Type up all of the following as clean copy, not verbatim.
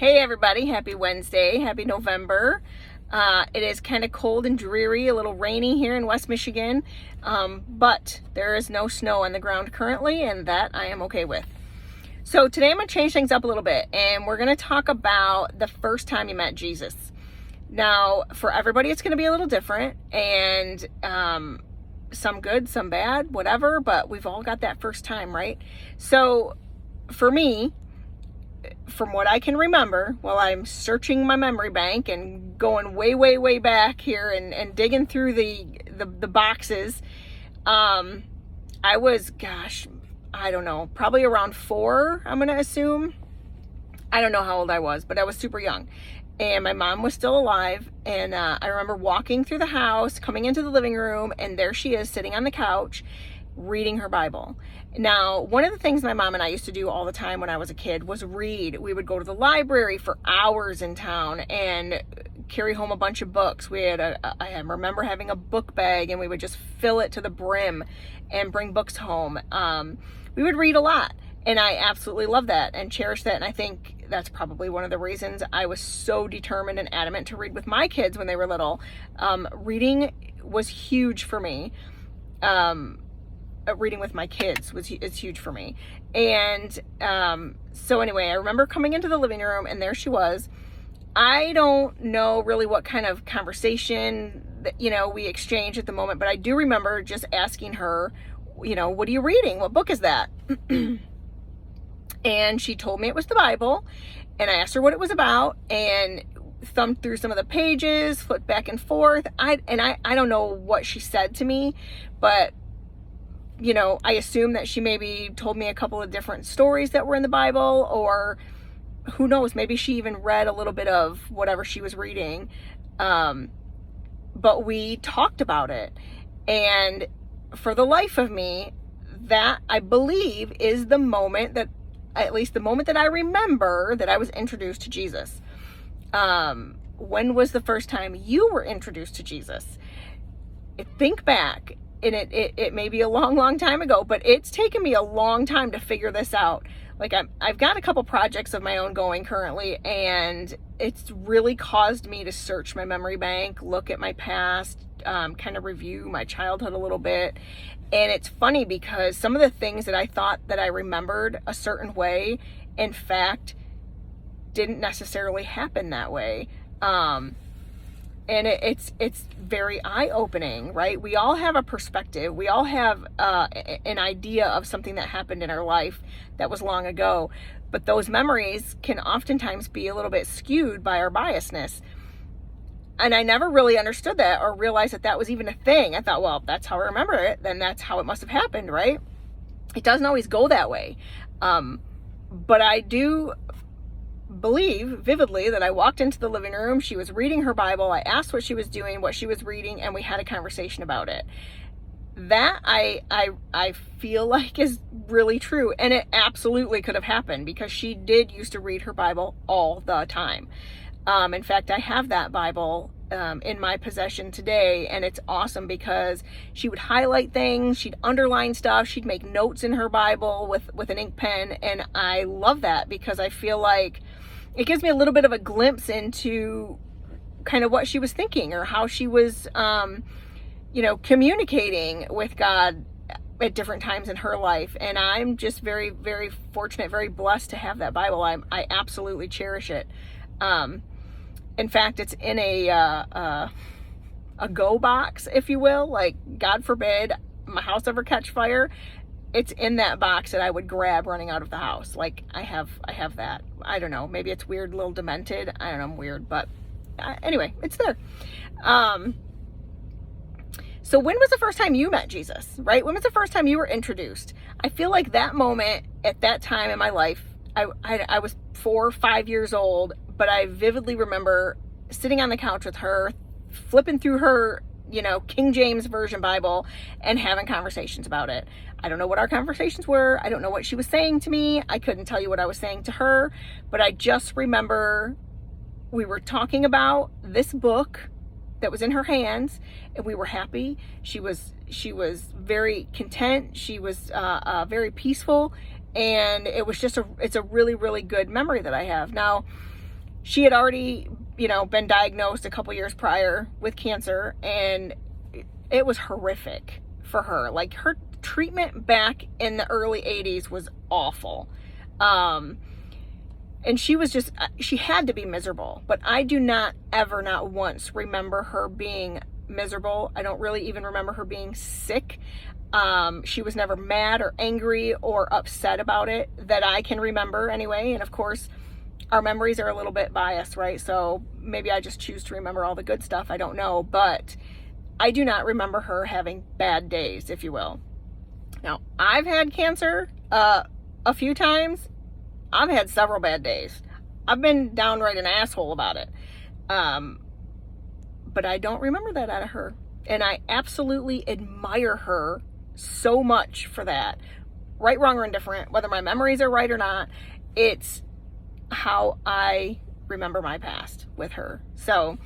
Hey everybody, happy Wednesday, happy November. It is kind of cold and dreary, a little rainy here in West Michigan, but there is no snow on the ground currently, and that I am okay with. So today I'm going to change things up a little bit, and we're going to talk about the first time you met Jesus. Now, for everybody, it's going to be a little different, and some good, some bad, whatever, but we've all got that first time, right? So for me, from what I can remember, while I'm searching my memory bank and going way back here and digging through the boxes, I was, I don't know, probably around 4, I'm going to assume. I don't know how old I was, but I was super young. And my mom was still alive. And I remember walking through the house, coming into the living room, and there she is sitting on the couch reading her Bible. Now, one of the things my mom and I used to do all the time when I was a kid was read. We would go to the library for hours in town and carry home a bunch of books. I remember having a book bag, and we would just fill it to the brim and bring books home. We would read a lot, and I absolutely love that and cherish that. And I think that's probably one of the reasons I was so determined and adamant to read with my kids when they were little. Reading was huge for me. Reading with my kids is huge for me. And so anyway, I remember coming into the living room, and there she was. I don't know really what kind of conversation that, we exchanged at the moment, but I do remember just asking her, what are you reading? What book is that? And she told me it was the Bible, and I asked her what it was about, and thumbed through some of the pages, flipped back and forth. I don't know what she said to me, but I assume that she maybe told me a couple of different stories that were in the Bible, or who knows, maybe she even read a little bit of whatever she was reading. But we talked about it. And for the life of me, that I believe is the moment that, at least the moment that I remember that I was introduced to Jesus. When was the first time you were introduced to Jesus? Think back. And it may be a long time ago, but it's taken me a long time to figure this out. Like I've got a couple projects of my own going currently, and it's really caused me to search my memory bank, look at my past, kind of review my childhood a little bit. And it's funny because some of the things that I thought that I remembered a certain way, in fact, didn't necessarily happen that way. And it's very eye-opening, right? We all have a perspective. We all have an idea of something that happened in our life that was long ago. But those memories can oftentimes be a little bit skewed by our biasness. And I never really understood that or realized that that was even a thing. I thought, well, that's how I remember it. Then that's how it must have happened, right? It doesn't always go that way. But I do believe vividly that I walked into the living room, she was reading her Bible, I asked what she was doing, what she was reading, and we had a conversation about it. That I feel like is really true, and it absolutely could have happened because she did used to read her Bible all the time. In fact, I have that Bible in my possession today, and it's awesome because she would highlight things, she'd underline stuff, she'd make notes in her Bible with an ink pen, and I love that because I feel like it gives me a little bit of a glimpse into kind of what she was thinking or how she was, communicating with God at different times in her life. And I'm just very, very fortunate, very blessed to have that Bible. I absolutely cherish it. In fact, it's in a go box, if you will. Like, God forbid my house ever catch fire, it's in that box that I would grab running out of the house. Like, I have that. I don't know. Maybe it's weird, a little demented. I don't know. I'm weird, but anyway, it's there. So when was the first time you met Jesus, right? When was the first time you were introduced? I feel like that moment at that time in my life, I was 4 or 5 years old, but I vividly remember sitting on the couch with her, flipping through her, King James Version Bible and having conversations about it. I don't know what our conversations were. I don't know what she was saying to me. I couldn't tell you what I was saying to her, but I just remember we were talking about this book that was in her hands, and we were happy. She was very content. She was very peaceful, and it was just it's a really, really good memory that I have. Now, she had already, been diagnosed a couple years prior with cancer, and it was horrific for her. Like, her treatment back in the early 80s was awful. And she had to be miserable, but I do not ever, not once, remember her being miserable. I don't really even remember her being sick. She was never mad or angry or upset about it that I can remember anyway. And of course, our memories are a little bit biased, right? So maybe I just choose to remember all the good stuff. I don't know, but I do not remember her having bad days, if you will. Now, I've had cancer a few times. I've had several bad days. I've been downright an asshole about it. But I don't remember that out of her. And I absolutely admire her so much for that. Right, wrong, or indifferent, whether my memories are right or not, it's how I remember my past with her. So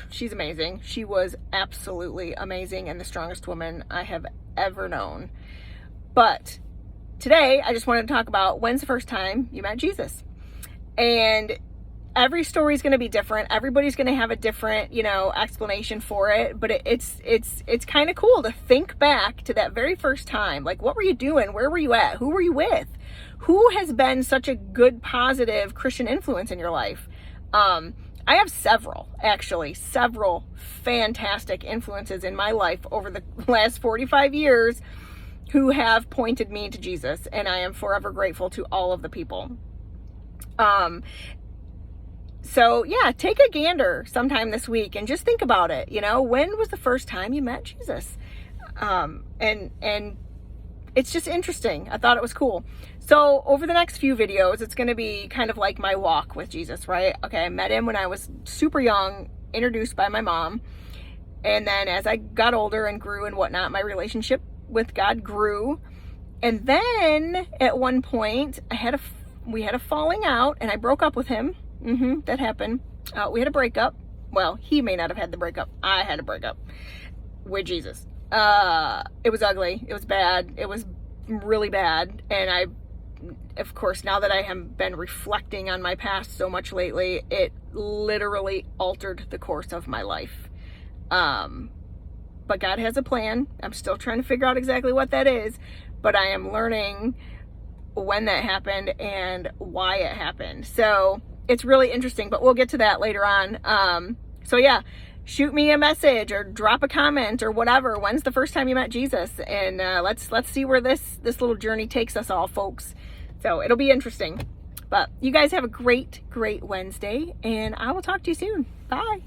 she's amazing. She was absolutely amazing and the strongest woman I have ever known. But today, I just wanted to talk about when's the first time you met Jesus. And every story is going to be different. Everybody's going to have a different, explanation for it. But it's kind of cool to think back to that very first time. Like, what were you doing? Where were you at? Who were you with? Who has been such a good, positive Christian influence in your life? I have several fantastic influences in my life over the last 45 years who have pointed me to Jesus, and I am forever grateful to all of the people. So yeah, take a gander sometime this week and just think about it. When was the first time you met Jesus? And it's just interesting. I thought it was cool. So over the next few videos, it's going to be kind of like my walk with Jesus, right? Okay, I met him when I was super young, introduced by my mom. And then as I got older and grew and whatnot, my relationship with God grew. And then at one point we had a falling out, and I broke up with him. That happened. We had a breakup. Well, he may not have had the breakup. I had a breakup with Jesus. It was ugly. It was bad. It was really bad. And of course, now that I have been reflecting on my past so much lately, it literally altered the course of my life. But God has a plan. I'm still trying to figure out exactly what that is, but I am learning when that happened and why it happened. So it's really interesting, but we'll get to that later on. So yeah, shoot me a message or drop a comment or whatever. When's the first time you met Jesus? And let's see where this little journey takes us all, folks. So it'll be interesting. But you guys have a great, great Wednesday, and I will talk to you soon. Bye.